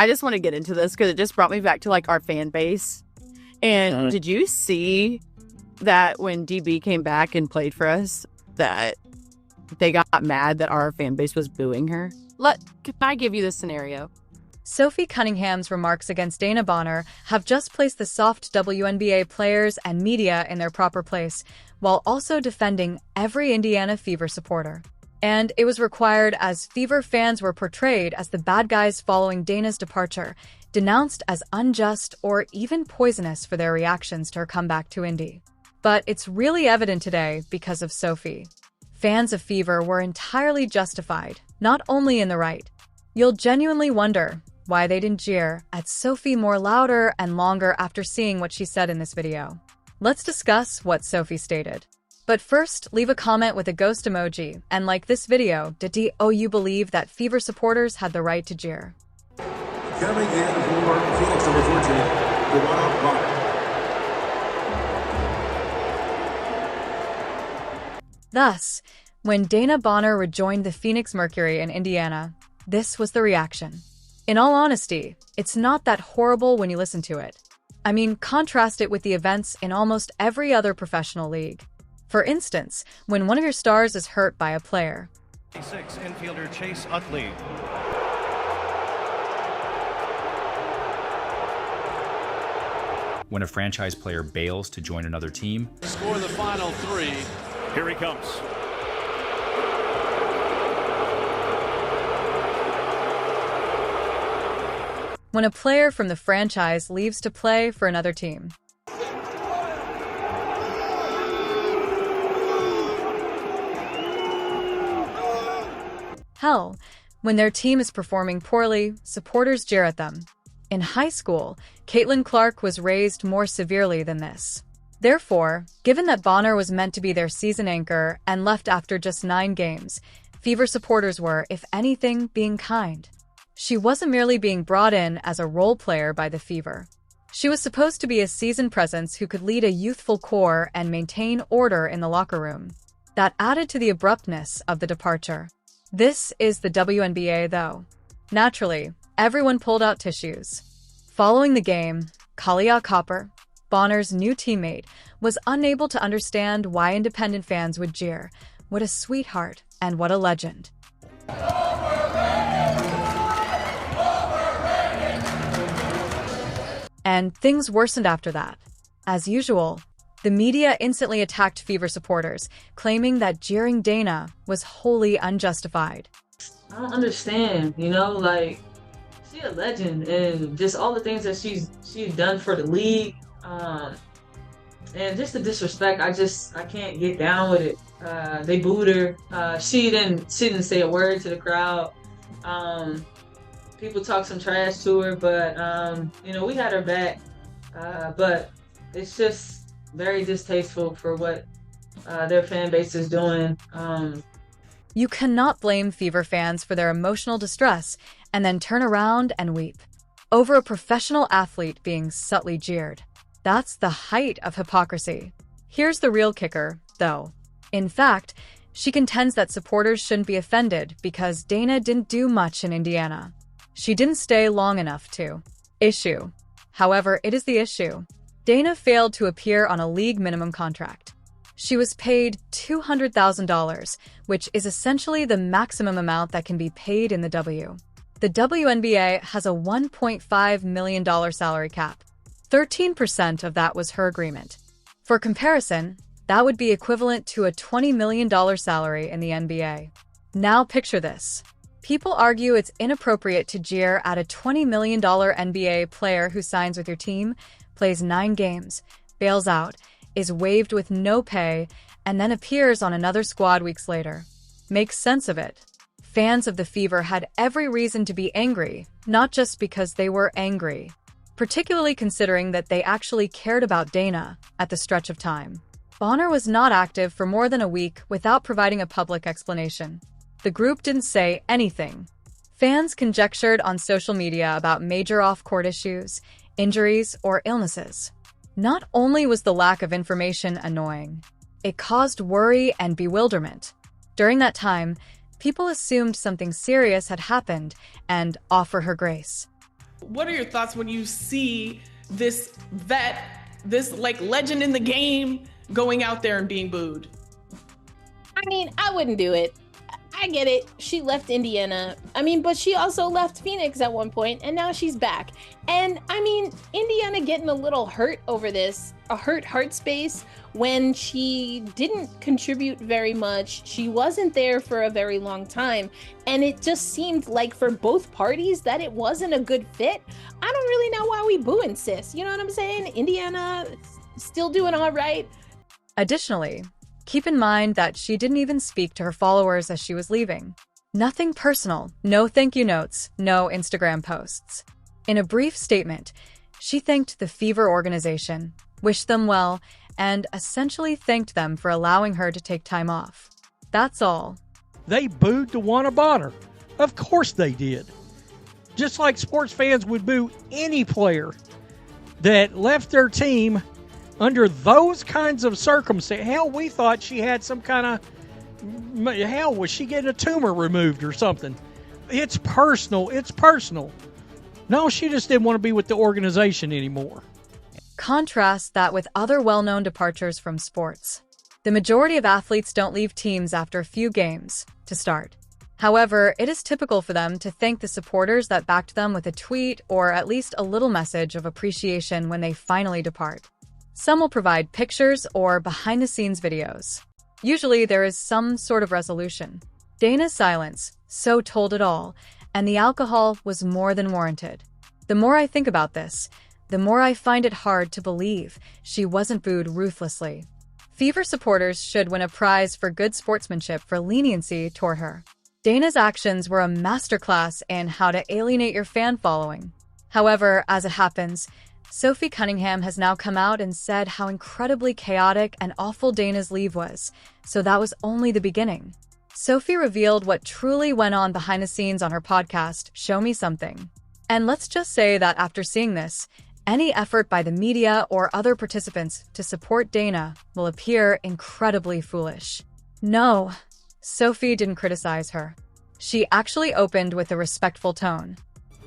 I just want to get into this because it just brought me back to like our fan base. And did you see that when DB came back and played for us, that they got mad that our fan base was booing her? Can I give you this scenario? Sophie Cunningham's remarks against Dana Bonner have just placed the soft WNBA players and media in their proper place, while also defending every Indiana Fever supporter. And it was required as Fever fans were portrayed as the bad guys following Dana's departure, denounced as unjust or even poisonous for their reactions to her comeback to Indy. But it's really evident today because of Sophie. Fans of Fever were entirely justified, not only in the right. You'll genuinely wonder why they didn't jeer at Sophie more louder and longer after seeing what she said in this video. Let's discuss what Sophie stated. But first, leave a comment with a ghost emoji and like this video. Did you believe that Fever supporters had the right to jeer? Coming in for Phoenix number 14, Luana Bonner. Thus, when Dana Bonner rejoined the Phoenix Mercury in Indiana, this was the reaction. In all honesty, it's not that horrible when you listen to it. I mean, contrast it with the events in almost every other professional league. For instance, when one of your stars is hurt by a player. 6 infielder Chase Utley. When a franchise player bails to join another team. Score the final 3. Here he comes. When a player from the franchise leaves to play for another team. Hell, when their team is performing poorly, supporters jeer at them. In high school, Caitlin Clark was raised more severely than this. Therefore, given that Bonner was meant to be their season anchor and left after just 9 games, Fever supporters were, if anything, being kind. She wasn't merely being brought in as a role player by the Fever. She was supposed to be a seasoned presence who could lead a youthful core and maintain order in the locker room. That added to the abruptness of the departure. This is the WNBA, though. Naturally, everyone pulled out tissues. Following the game, Kalia Copper, Bonner's new teammate, was unable to understand why independent fans would jeer. What a sweetheart, and what a legend. And things worsened after that. As usual, the media instantly attacked Fever supporters, claiming that jeering Dana was wholly unjustified. I don't understand, like, she's a legend, and just all the things that she's done for the league, and just the disrespect, I can't get down with it. They booed her. She didn't say a word to the crowd. People talk some trash to her, but we had her back. But it's just very distasteful for what their fan base is doing. You cannot blame Fever fans for their emotional distress and then turn around and weep over a professional athlete being subtly jeered. That's the height of hypocrisy. Here's the real kicker, though. In fact, she contends that supporters shouldn't be offended because Dana didn't do much in Indiana. She didn't stay long enough to. Issue. However, it is the issue. Dana failed to appear on a league minimum contract. She was paid $200,000, which is essentially the maximum amount that can be paid in the W. The WNBA has a $1.5 million salary cap. 13% of that was her agreement. For comparison, that would be equivalent to a $20 million salary in the NBA. Now picture this. People argue it's inappropriate to jeer at a $20 million NBA player who signs with your team, plays 9 games, bails out, is waived with no pay, and then appears on another squad weeks later. Make sense of it. Fans of the Fever had every reason to be angry, not just because they were angry, particularly considering that they actually cared about Dana at the stretch of time. Bonner was not active for more than a week without providing a public explanation. The group didn't say anything. Fans conjectured on social media about major off-court issues, injuries, or illnesses. Not only was the lack of information annoying, it caused worry and bewilderment. During that time, people assumed something serious had happened and offer her grace. What are your thoughts when you see this vet, this like legend in the game, going out there and being booed? I mean, I wouldn't do it. I get it. She left Indiana. I mean, but she also left Phoenix at one point, and now she's back. And I mean, Indiana getting a little hurt over this, a hurt heart space when she didn't contribute very much. She wasn't there for a very long time. And it just seemed like for both parties that it wasn't a good fit. I don't really know why we booing sis. You know what I'm saying? Indiana still doing all right. Additionally, keep in mind that she didn't even speak to her followers as she was leaving. Nothing personal, no thank you notes, no Instagram posts. In a brief statement, she thanked the Fever organization, wished them well, and essentially thanked them for allowing her to take time off. That's all. They booed DeWanna Bonner. Of course they did. Just like sports fans would boo any player that left their team under those kinds of circumstances. Hell, we thought she had some kind of, hell, was she getting a tumor removed or something? It's personal. It's personal. No, she just didn't want to be with the organization anymore. Contrast that with other well-known departures from sports. The majority of athletes don't leave teams after a few games to start. However, it is typical for them to thank the supporters that backed them with a tweet or at least a little message of appreciation when they finally depart. Some will provide pictures or behind-the-scenes videos. Usually, there is some sort of resolution. Dana's silence so told it all, and the alcohol was more than warranted. The more I think about this, the more I find it hard to believe she wasn't booed ruthlessly. Fever supporters should win a prize for good sportsmanship for leniency toward her. Dana's actions were a masterclass in how to alienate your fan following. However, as it happens, Sophie Cunningham has now come out and said how incredibly chaotic and awful Dana's leave was, so that was only the beginning. Sophie revealed what truly went on behind the scenes on her podcast, Show Me Something. And let's just say that after seeing this, any effort by the media or other participants to support Dana will appear incredibly foolish. No, Sophie didn't criticize her. She actually opened with a respectful tone.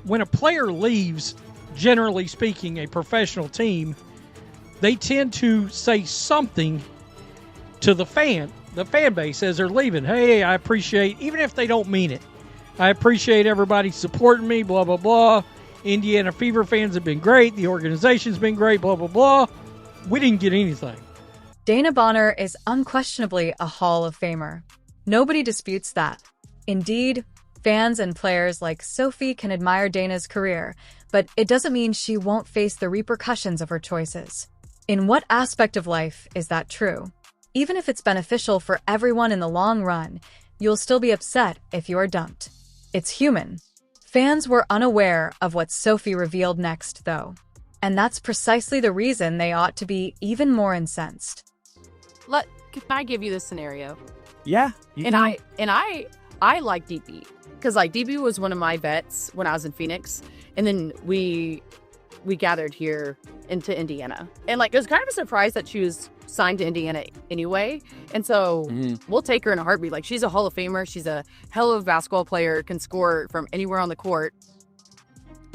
When a player leaves, generally speaking, a professional team, they tend to say something to the fan base as they're leaving. Hey, I appreciate, even if they don't mean it, I appreciate everybody supporting me, blah, blah, blah. Indiana Fever fans have been great. The organization's been great, blah, blah, blah. We didn't get anything. Dana Bonner is unquestionably a Hall of Famer. Nobody disputes that. Indeed, fans and players like Sophie can admire Dana's career, but it doesn't mean she won't face the repercussions of her choices. In what aspect of life is that true? Even if it's beneficial for everyone in the long run, you'll still be upset if you are dumped. It's human. Fans were unaware of what Sophie revealed next, though. And that's precisely the reason they ought to be even more incensed. Can I give you this scenario? Yeah. I like DB because like DB was one of my vets when I was in Phoenix, and then we gathered here into Indiana, and like it was kind of a surprise that she was signed to Indiana anyway, and so we'll take her in a heartbeat. Like she's a Hall of Famer, she's a hell of a basketball player, can score from anywhere on the court.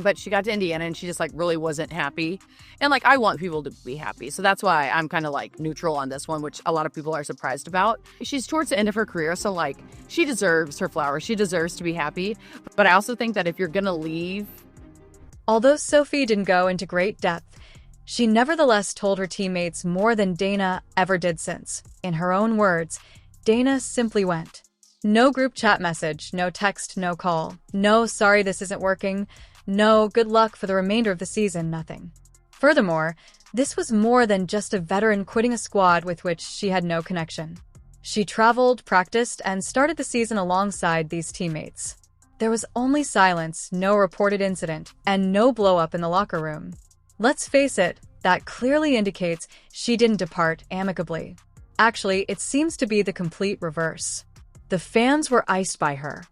But she got to Indiana and she just like really wasn't happy. And like I want people to be happy. So that's why I'm kind of like neutral on this one, which a lot of people are surprised about. She's towards the end of her career. So like she deserves her flowers. She deserves to be happy. But I also think that if you're going to leave. Although Sophie didn't go into great depth, she nevertheless told her teammates more than Dana ever did since. In her own words, Dana simply went. No group chat message, no text, no call. No, sorry, this isn't working. No, good luck for the remainder of the season, nothing. Furthermore, this was more than just a veteran quitting a squad with which she had no connection. She traveled, practiced, and started the season alongside these teammates. There was only silence, no reported incident, and no blow-up in the locker room. Let's face it, that clearly indicates she didn't depart amicably. Actually, it seems to be the complete reverse. The fans were iced by her.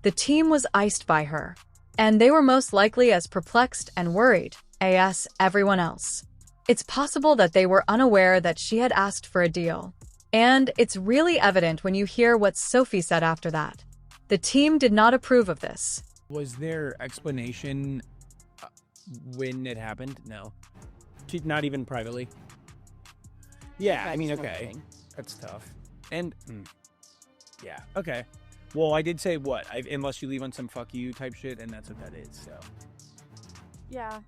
The team was iced by her. And they were most likely as perplexed and worried as everyone else. It's possible that they were unaware that she had asked for a deal. And it's really evident when you hear what Sophie said after that. The team did not approve of this. Was their explanation when it happened? No. Not even privately? Yeah, I mean, okay. That's tough. And, yeah, okay. Well, I did say what? Unless you leave on some fuck you type shit, and that's what that is, so. Yeah.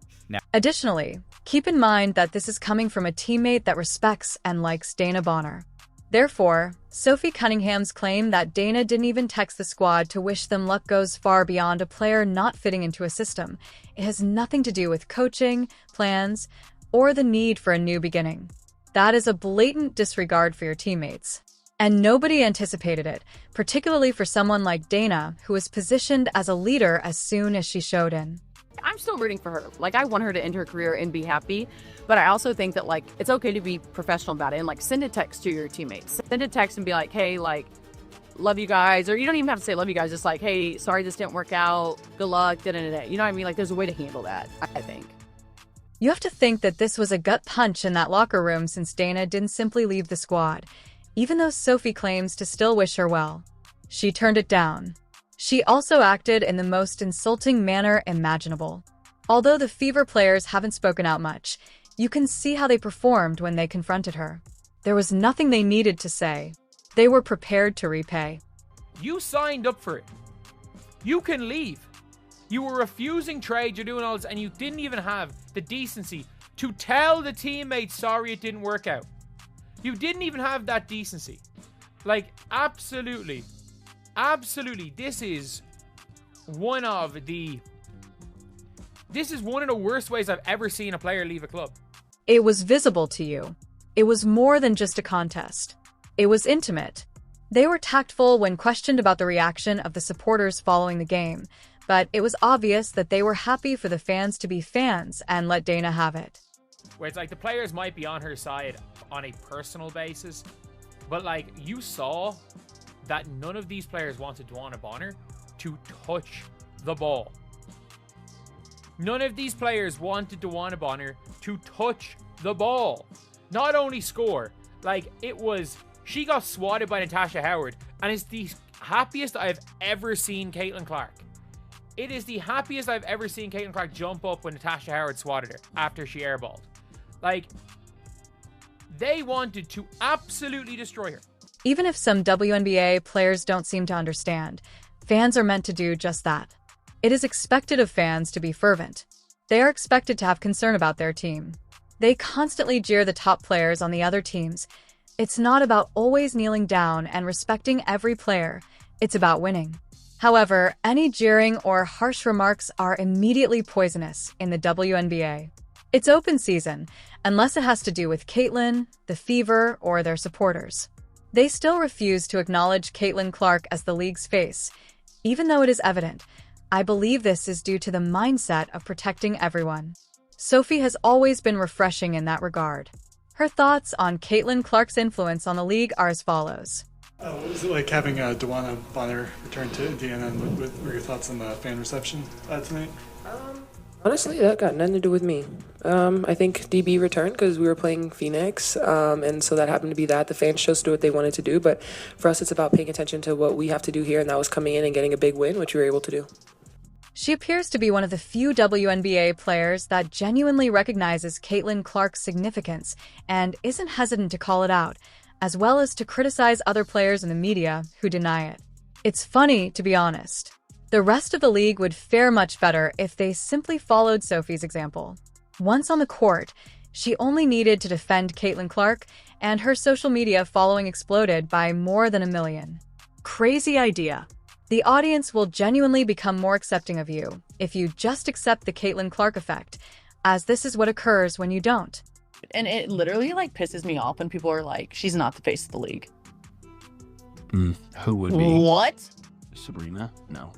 Additionally, keep in mind that this is coming from a teammate that respects and likes Dana Bonner. Therefore, Sophie Cunningham's claim that Dana didn't even text the squad to wish them luck goes far beyond a player not fitting into a system. It has nothing to do with coaching, plans, or the need for a new beginning. That is a blatant disregard for your teammates. And nobody anticipated it, particularly for someone like Dana, who was positioned as a leader as soon as she showed in. I'm still rooting for her. Like, I want her to end her career and be happy, but I also think that, like, it's okay to be professional about it and, like, send a text to your teammates. Send a text and be like, hey, like, love you guys. Or you don't even have to say love you guys. Just like, hey, sorry this didn't work out. Good luck. Da-da-da-da. You know what I mean? Like, there's a way to handle that, I think. You have to think that this was a gut punch in that locker room since Dana didn't simply leave the squad, even though Sophie claims to still wish her well. She turned it down. She also acted in the most insulting manner imaginable. Although the Fever players haven't spoken out much, you can see how they performed when they confronted her. There was nothing they needed to say. They were prepared to repay. You signed up for it. You can leave. You were refusing trade, you're doing all this, and you didn't even have the decency to tell the teammates sorry it didn't work out. You didn't even have that decency. Like, absolutely. Absolutely. This is one of the worst ways I've ever seen a player leave a club. It was visible to you. It was more than just a contest. It was intimate. They were tactful when questioned about the reaction of the supporters following the game, but it was obvious that they were happy for the fans to be fans and let Dana have it. Where it's like the players might be on her side on a personal basis, but like you saw that none of these players wanted Dwana Bonner to touch the ball. None of these players wanted Dwana Bonner to touch the ball. Not only score, like it was, she got swatted by Natasha Howard, and it's the happiest I've ever seen Caitlin Clark. It is the happiest I've ever seen Caitlin Clark jump up when Natasha Howard swatted her after she airballed. Like, they wanted to absolutely destroy her. Even if some WNBA players don't seem to understand, fans are meant to do just that. It is expected of fans to be fervent. They are expected to have concern about their team. They constantly jeer the top players on the other teams. It's not about always kneeling down and respecting every player. It's about winning. However, any jeering or harsh remarks are immediately poisonous in the WNBA. It's open season, unless it has to do with Caitlin, the Fever, or their supporters. They still refuse to acknowledge Caitlin Clark as the league's face, even though it is evident. I believe this is due to the mindset of protecting everyone. Sophie has always been refreshing in that regard. Her thoughts on Caitlin Clark's influence on the league are as follows. What was it like having Dwana Bonner return to Indiana, and what were your thoughts on the fan reception tonight? Honestly, that got nothing to do with me. I think DB returned because we were playing Phoenix, and so that happened to be that. The fans chose to do what they wanted to do, but for us it's about paying attention to what we have to do here, and that was coming in and getting a big win, which we were able to do. She appears to be one of the few WNBA players that genuinely recognizes Caitlin Clark's significance and isn't hesitant to call it out, as well as to criticize other players in the media who deny it. It's funny, to be honest. The rest of the league would fare much better if they simply followed Sophie's example. Once on the court, she only needed to defend Caitlin Clark, and her social media following exploded by more than 1 million. Crazy idea. The audience will genuinely become more accepting of you if you just accept the Caitlin Clark effect, as this is what occurs when you don't. And it literally like pisses me off when people are like, she's not the face of the league. Who would be? What? Sabrina? No.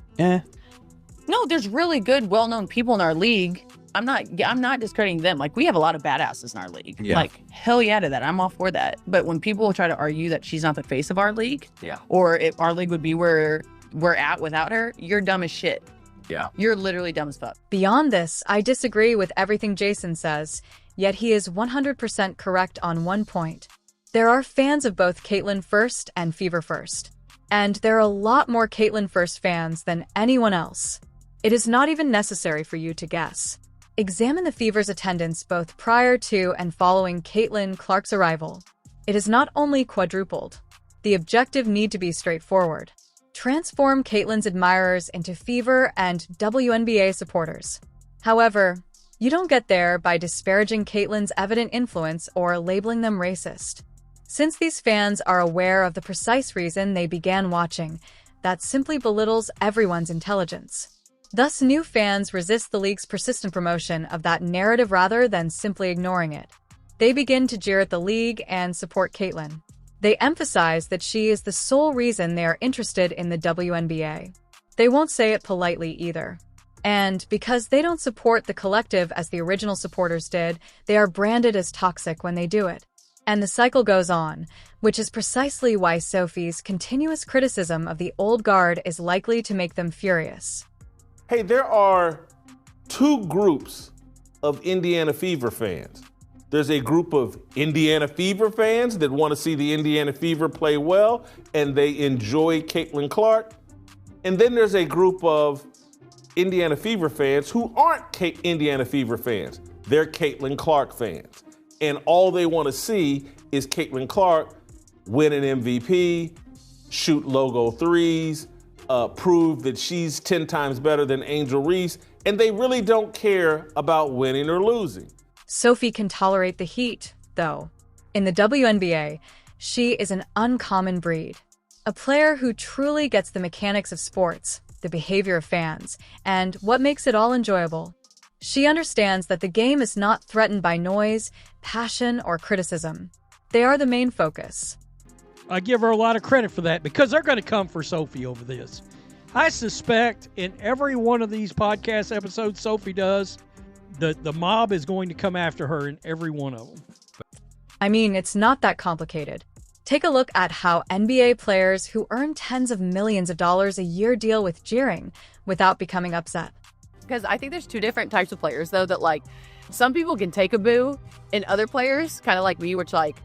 No, there's really good, well-known people in our league. I'm not discrediting them. Like, we have a lot of badasses in our league. Yeah. Like, hell yeah to that. I'm all for that. But when people try to argue that she's not the face of our league, yeah, or if our league would be where we're at without her, you're dumb as shit. Yeah. You're literally dumb as fuck. Beyond this, I disagree with everything Jason says, yet he is 100% correct on one point. There are fans of both Caitlin First and Fever First. And there are a lot more Caitlin First fans than anyone else. It is not even necessary for you to guess. Examine the Fever's attendance both prior to and following Caitlin Clark's arrival. It is not only quadrupled. The objective need to be straightforward. Transform Caitlin's admirers into Fever and WNBA supporters. However, you don't get there by disparaging Caitlin's evident influence or labeling them racist. Since these fans are aware of the precise reason they began watching, that simply belittles everyone's intelligence. Thus, new fans resist the league's persistent promotion of that narrative rather than simply ignoring it. They begin to jeer at the league and support Caitlin. They emphasize that she is the sole reason they are interested in the WNBA. They won't say it politely either. And because they don't support the collective as the original supporters did, they are branded as toxic when they do it. And the cycle goes on, which is precisely why Sophie's continuous criticism of the old guard is likely to make them furious. Hey, there are two groups of Indiana Fever fans. There's a group of Indiana Fever fans that want to see the Indiana Fever play well, and they enjoy Caitlin Clark. And then there's a group of Indiana Fever fans who aren't Indiana Fever fans. They're Caitlin Clark fans. And all they want to see is Caitlin Clark win an MVP, shoot logo threes, prove that she's 10 times better than Angel Reese, and they really don't care about winning or losing. Sophie can tolerate the heat, though. In the WNBA, she is an uncommon breed. A player who truly gets the mechanics of sports, the behavior of fans, and what makes it all enjoyable. She understands that the game is not threatened by noise, passion, or criticism. They are the main focus. I give her a lot of credit for that because they're going to come for Sophie over this. I suspect in every one of these podcast episodes Sophie does, the mob is going to come after her in every one of them. I mean, it's not that complicated. Take a look at how NBA players who earn tens of millions of dollars a year deal with jeering without becoming upset. Because I think there's two different types of players, though, that, like, some people can take a boo, and other players, kind of like me, which, like,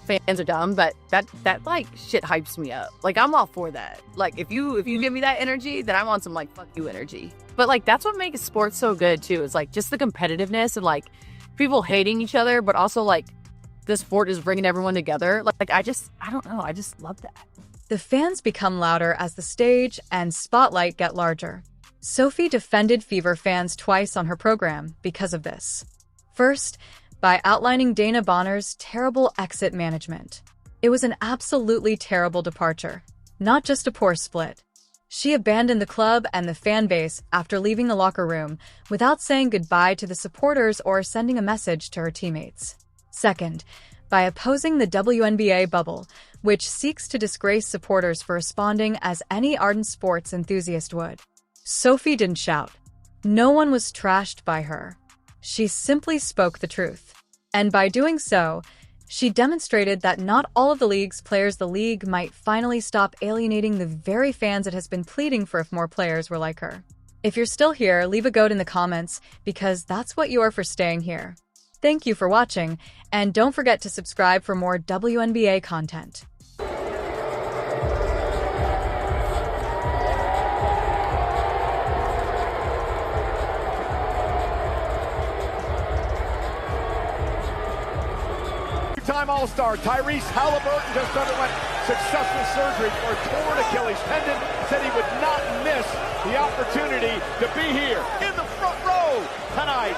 fans are dumb, but that like shit hypes me up. Like, I'm all for that. Like, if you give me that energy, then I want some like fuck you energy. But like that's what makes sports so good too. Is like just the competitiveness and like people hating each other, but also like the sport is bringing everyone together. Like I don't know. I just love that. The fans become louder as the stage and spotlight get larger. Sophie defended Fever fans twice on her program because of this. First, by outlining Dana Bonner's terrible exit management. It was an absolutely terrible departure, not just a poor split. She abandoned the club and the fan base after leaving the locker room without saying goodbye to the supporters or sending a message to her teammates. Second, by opposing the WNBA bubble, which seeks to disgrace supporters for responding as any ardent sports enthusiast would. Sophie didn't shout. No one was trashed by her. She simply spoke the truth. And by doing so, she demonstrated that not all of the league's players the league might finally stop alienating the very fans it has been pleading for if more players were like her. If you're still here, leave a goat in the comments, because that's what you are for staying here. Thank you for watching, and don't forget to subscribe for more WNBA content. Two-time All-Star Tyrese Halliburton just underwent successful surgery for a torn Achilles tendon. Said he would not miss the opportunity to be here in the front row tonight.